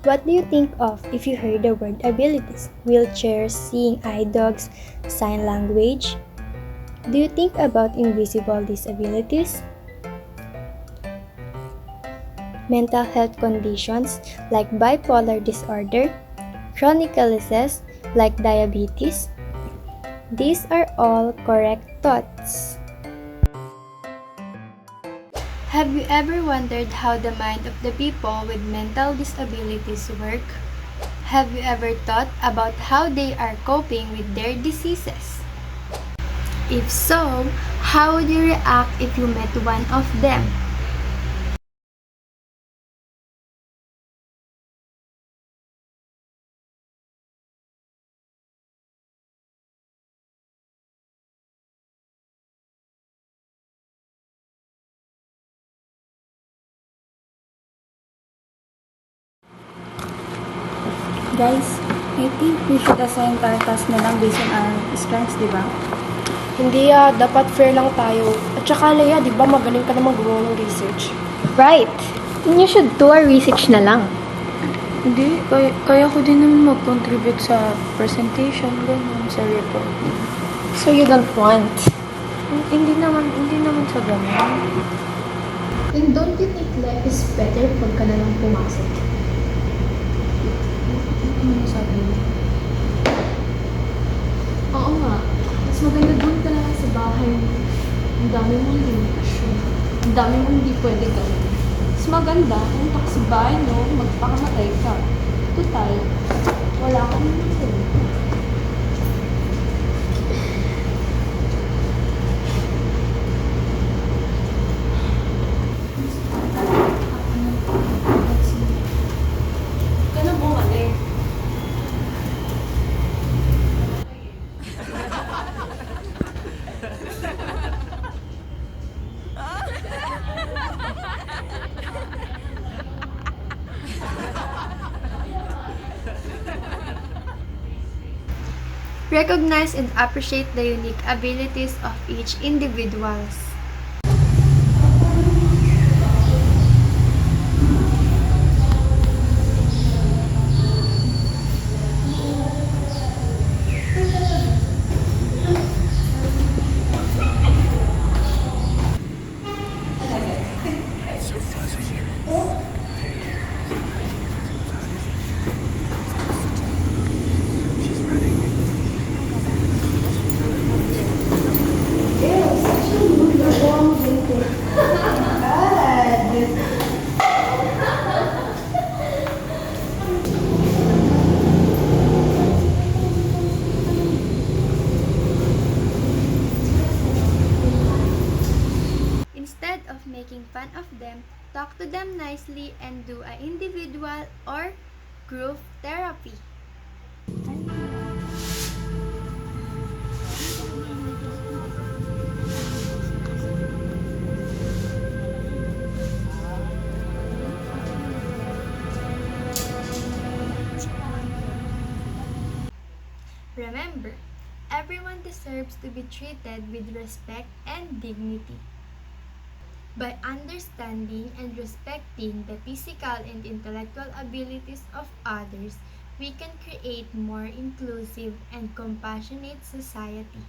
What do you think of if you heard the word abilities? Wheelchairs, seeing eye dogs, sign language? Do you think about invisible disabilities? Mental health conditions like bipolar disorder, chronic illnesses like diabetes? These are all correct thoughts. Have you ever wondered how the mind of the people with mental disabilities work? Have you ever thought about how they are coping with their diseases? If so, how would you react if you met one of them? Guys, I think we should assign our task na lang based on our strengths, di ba? Hindi dapat fair lang tayo. At saka Leia, di ba magaling ka naman gumawa ng research? Right. And you should do our research na lang. Hindi, kaya ko din naman mag-contribute sa presentation, gano'n, sa report. So you don't want? Hindi naman sa gano'n. And don't you think life is better pag ka na lang pumasok? Ano sabi mo? Oo nga. Mas maganda doon ka na lang sa bahay mo. Ang dami mong limitasyon. Ang dami mong hindi pwede gawin. Mas maganda, punta ka sa bahay mo, magpakamatay ka. Total, wala kang naman. Recognize and appreciate the unique abilities of each individuals. Instead of making fun of them, talk to them nicely and do a individual or group therapy. Remember, everyone deserves to be treated with respect and dignity. By understanding and respecting the physical and intellectual abilities of others, we can create more inclusive and compassionate society.